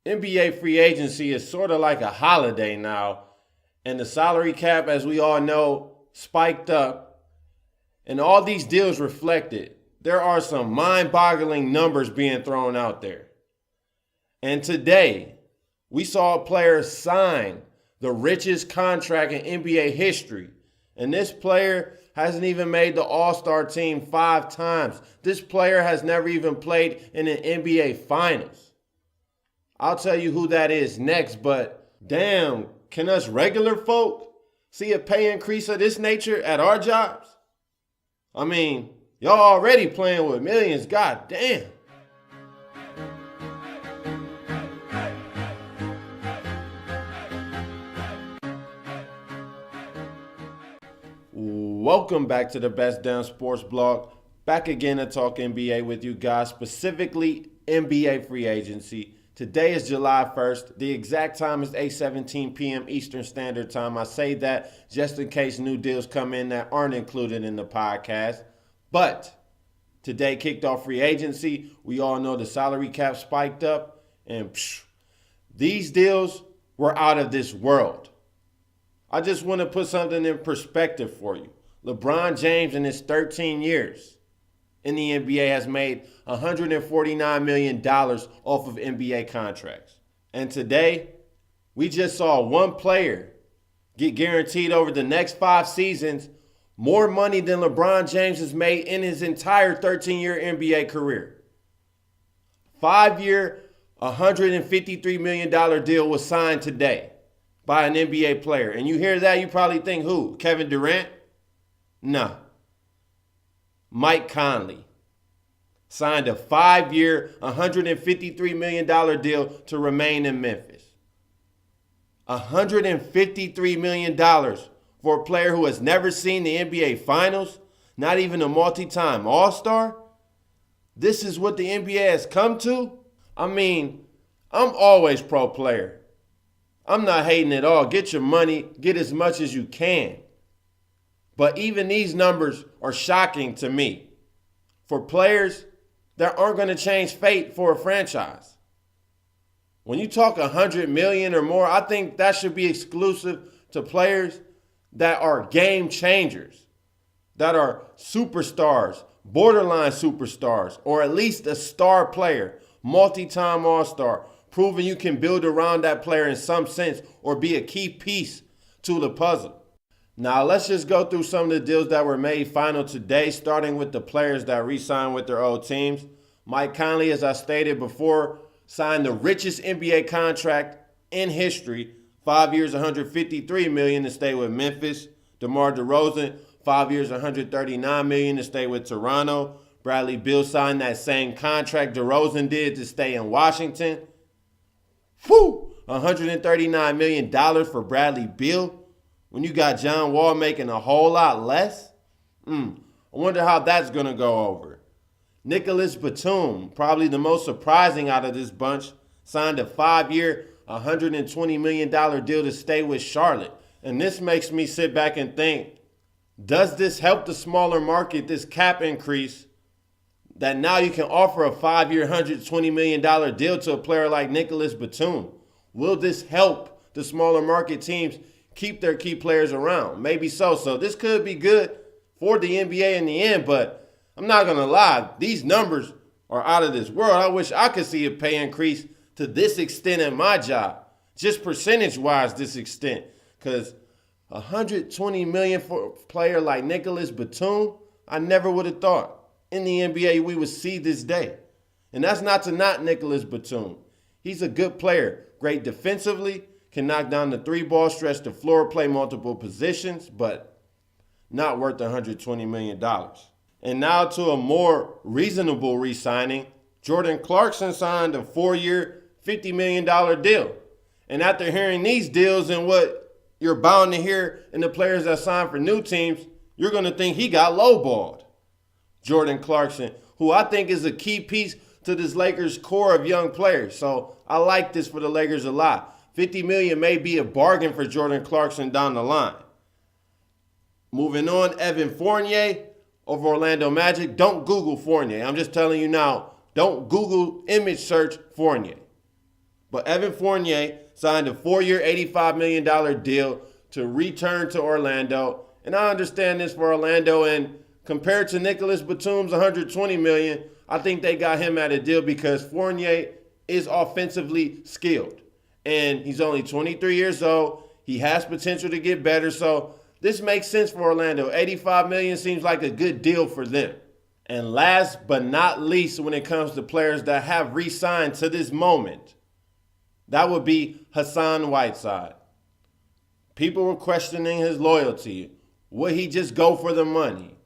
NBA free agency is sort of like a holiday now, and the salary cap, as we all know, spiked up, and all these deals reflected. There are some mind-boggling numbers being thrown out there. And today, we saw a player sign the richest contract in NBA history. And this player hasn't even made the All-Star team 5 times. This player has never even played in an NBA Finals. I'll tell you who that is next, but damn, can us regular folk see a pay increase of this nature at our jobs? I mean, y'all already playing with millions, god damn. Welcome back to the Best Damn Sports Blog. Back again to talk NBA with you guys, specifically NBA free agency. Today is July 1st. The exact time is 8:17 p.m. Eastern Standard Time. I say that just in case new deals come in that aren't included in the podcast. But today kicked off free agency. We all know the salary cap spiked up. And these deals were out of this world. I just want to put something in perspective for you. LeBron James in his 13 years in the NBA has made $149 million off of NBA contracts. And today, we just saw one player get guaranteed over the next 5 seasons more money than LeBron James has made in his entire 13-year NBA career. 5-year, $153 million deal was signed today by an NBA player. And you hear that, you probably think who? Kevin Durant? Nah. Mike Conley signed a 5-year, $153 million deal to remain in Memphis. $153 million for a player who has never seen the NBA Finals, not even a multi-time All-Star? This is what the NBA has come to? I mean, I'm always pro player. I'm not hating at all. Get your money, get as much as you can. But even these numbers are shocking to me for players that aren't going to change fate for a franchise. When you talk $100 million or more, I think that should be exclusive to players that are game changers, that are superstars, borderline superstars, or at least a star player, multi-time All-Star, proving you can build around that player in some sense or be a key piece to the puzzle. Now, let's just go through some of the deals that were made final today, starting with the players that re-signed with their old teams. Mike Conley, as I stated before, signed the richest NBA contract in history, 5 years, $153 million to stay with Memphis. DeMar DeRozan, 5 years, $139 million to stay with Toronto. Bradley Beal signed that same contract DeRozan did to stay in Washington. $139 million for Bradley Beal when you got John Wall making a whole lot less? I wonder how that's going to go over. Nicholas Batum, probably the most surprising out of this bunch, signed a 5-year, $120 million deal to stay with Charlotte. And this makes me sit back and think, does this help the smaller market, this cap increase, that now you can offer a 5-year, $120 million deal to a player like Nicholas Batum? Will this help the smaller market teams keep their key players around? Maybe so. So this could be good for the NBA in the end, but I'm not going to lie. These numbers are out of this world. I wish I could see a pay increase to this extent at my job, just percentage-wise this extent, because $120 million for a player like Nicholas Batum, I never would have thought in the NBA we would see this day. And that's not to knock Nicholas Batum. He's a good player, great defensively, can knock down the 3-ball, stretch the floor, play multiple positions, but not worth $120 million. And now to a more reasonable re-signing, Jordan Clarkson signed a 4-year, $50 million deal. And after hearing these deals and what you're bound to hear in the players that signed for new teams, you're going to think he got lowballed. Jordan Clarkson, who I think is a key piece to this Lakers core of young players. So I like this for the Lakers a lot. $50 million may be a bargain for Jordan Clarkson down the line. Moving on, Evan Fournier of Orlando Magic. Don't Google Fournier. I'm just telling you now, don't Google image search Fournier. But Evan Fournier signed a 4-year, $85 million deal to return to Orlando. And I understand this for Orlando. And compared to Nicholas Batum's $120 million, I think they got him at a deal because Fournier is offensively skilled. And he's only 23 years old. He has potential to get better. So this makes sense for Orlando. $85 million seems like a good deal for them. And last but not least, when it comes to players that have re-signed to this moment, that would be Hassan Whiteside. People were questioning his loyalty. Would he just go for the money?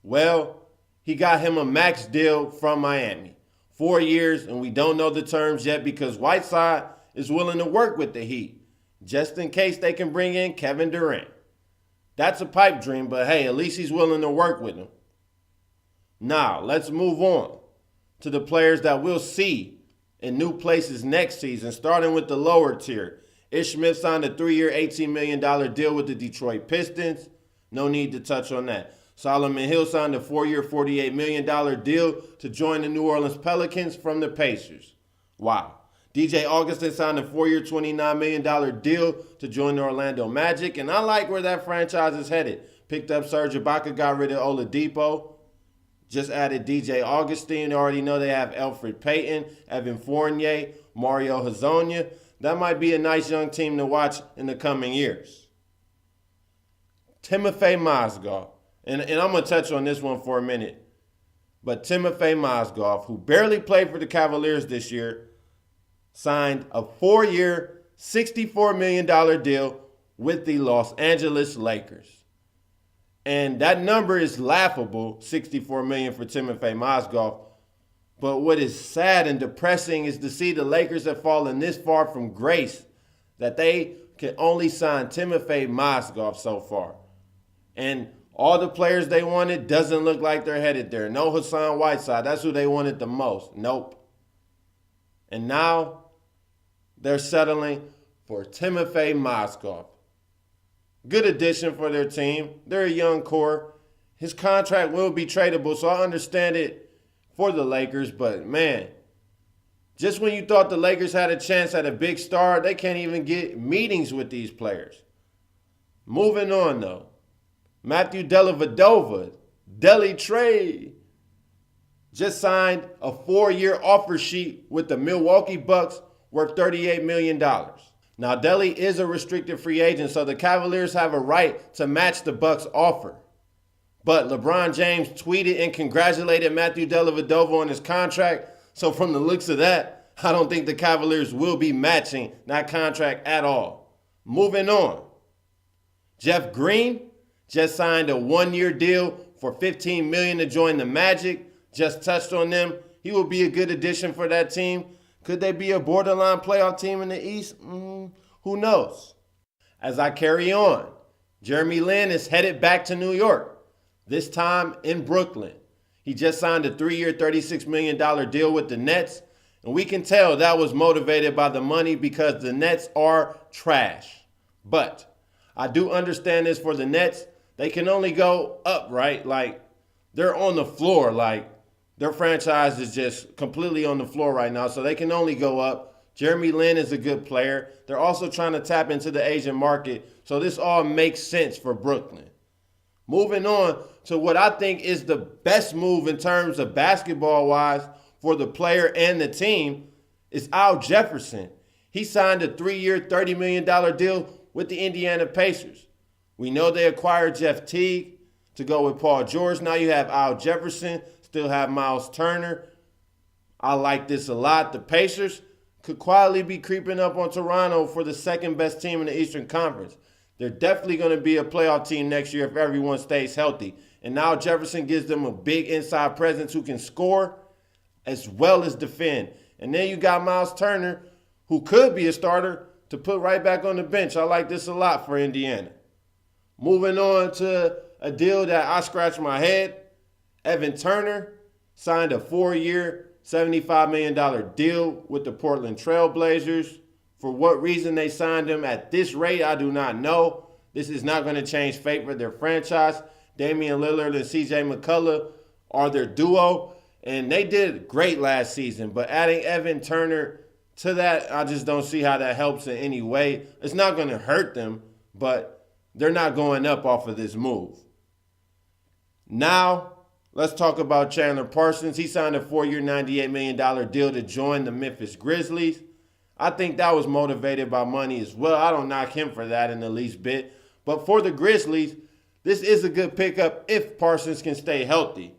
Well, he got him a max deal from Miami. 4 years, and we don't know the terms yet because Whiteside is willing to work with the Heat, just in case they can bring in Kevin Durant. That's a pipe dream, but hey, at least he's willing to work with him. Now, let's move on to the players that we'll see in new places next season, starting with the lower tier. Ish Smith signed a 3-year, $18 million deal with the Detroit Pistons. No need to touch on that. Solomon Hill signed a 4-year, $48 million deal to join the New Orleans Pelicans from the Pacers. Wow. DJ Augustin signed a 4-year, $29 million deal to join the Orlando Magic, and I like where that franchise is headed. Picked up Serge Ibaka, got rid of Oladipo. Just added DJ Augustin. You already know they have Elfrid Payton, Evan Fournier, Mario Hezonja. That might be a nice young team to watch in the coming years. Timofey Mozgov. And I'm going to touch on this one for a minute. But Timofey Mozgov, who barely played for the Cavaliers this year, signed a 4-year, $64 million deal with the Los Angeles Lakers. And that number is laughable, $64 million for Timofey Mozgov. But what is sad and depressing is to see the Lakers have fallen this far from grace that they can only sign Timofey Mozgov so far. And all the players they wanted doesn't look like they're headed there. No Hassan Whiteside. That's who they wanted the most. Nope. And now they're settling for Timofey Mozgov. Good addition for their team. They're a young core. His contract will be tradable, so I understand it for the Lakers. But, man, just when you thought the Lakers had a chance at a big star, they can't even get meetings with these players. Moving on, though. Matthew Dellavedova, Deli Trey, just signed a 4-year offer sheet with the Milwaukee Bucks worth $38 million. Now, Deli is a restricted free agent, so the Cavaliers have a right to match the Bucks' offer. But LeBron James tweeted and congratulated Matthew Dellavedova on his contract, so from the looks of that, I don't think the Cavaliers will be matching that contract at all. Moving on. Jeff Green just signed a 1-year deal for $15 million to join the Magic. Just touched on them. He will be a good addition for that team. Could they be a borderline playoff team in the East? Who knows? As I carry on, Jeremy Lin is headed back to New York, this time in Brooklyn. He just signed a 3-year, $36 million deal with the Nets, and we can tell that was motivated by the money because the Nets are trash. But I do understand this for the Nets. They can only go up, right? Like, they're on the floor, like, their franchise is just completely on the floor right now, so they can only go up. Jeremy Lin is a good player. They're also trying to tap into the Asian market, so this all makes sense for Brooklyn. Moving on to what I think is the best move in terms of basketball-wise for the player and the team is Al Jefferson. He signed a 3-year, $30 million deal with the Indiana Pacers. We know they acquired Jeff Teague to go with Paul George. Now you have Al Jefferson. Still have Miles Turner. I like this a lot. The Pacers could quietly be creeping up on Toronto for the second best team in the Eastern Conference. They're definitely going to be a playoff team next year if everyone stays healthy. And now Jefferson gives them a big inside presence who can score as well as defend. And then you got Miles Turner, who could be a starter, to put right back on the bench. I like this a lot for Indiana. Moving on to a deal that I scratch my head. Evan Turner signed a 4-year, $75 million deal with the Portland Trail Blazers. For what reason they signed him at this rate, I do not know. This is not going to change fate for their franchise. Damian Lillard and CJ McCullough are their duo, and they did great last season. But adding Evan Turner To that, I just don't see how that helps in any way. It's not going to hurt them, but they're not going up off of this move. Now, let's talk about Chandler Parsons. He signed a 4-year, $98 million deal to join the Memphis Grizzlies. I think that was motivated by money as well. I don't knock him for that in the least bit. But for the Grizzlies, this is a good pickup if Parsons can stay healthy.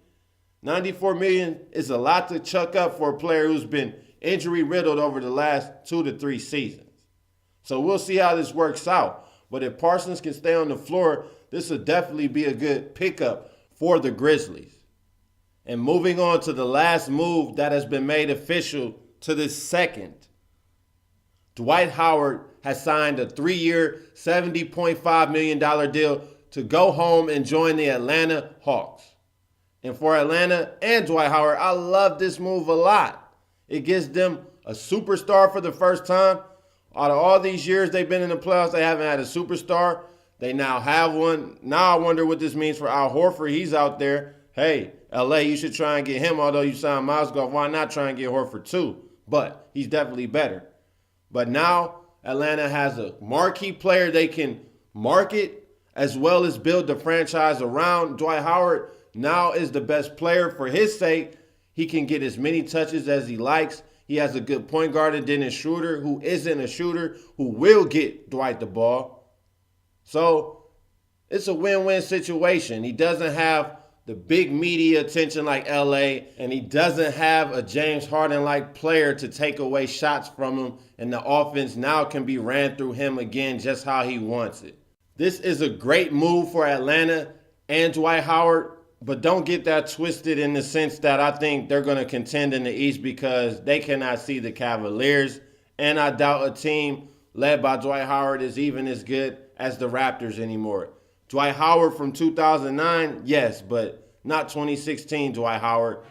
$94 million is a lot to chuck up for a player who's been injury riddled over the last 2 to 3 seasons. So we'll see how this works out. But if Parsons can stay on the floor, this will definitely be a good pickup for the Grizzlies. And moving on to the last move that has been made official to this second. Dwight Howard has signed a 3-year, $70.5 million deal to go home and join the Atlanta Hawks. And for Atlanta and Dwight Howard, I love this move a lot. It gives them a superstar for the first time. Out of all these years they've been in the playoffs, they haven't had a superstar. They now have one. Now I wonder what this means for Al Horford. He's out there. Hey, LA, you should try and get him. Although you signed Mozgov, why not try and get Horford too? But he's definitely better. But now Atlanta has a marquee player they can market as well as build the franchise around. Dwight Howard now is the best player for his sake. He can get as many touches as he likes. He has a good point guard in Dennis Schroeder, who isn't a shooter, who will get Dwight the ball. So it's a win-win situation. He doesn't have the big media attention like LA, and he doesn't have a James Harden-like player to take away shots from him, and the offense now can be ran through him again just how he wants it. This is a great move for Atlanta and Dwight Howard, but don't get that twisted in the sense that I think they're going to contend in the East because they cannot see the Cavaliers, and I doubt a team led by Dwight Howard is even as good as the Raptors anymore. Dwight Howard from 2009, yes, but not 2016 Dwight Howard.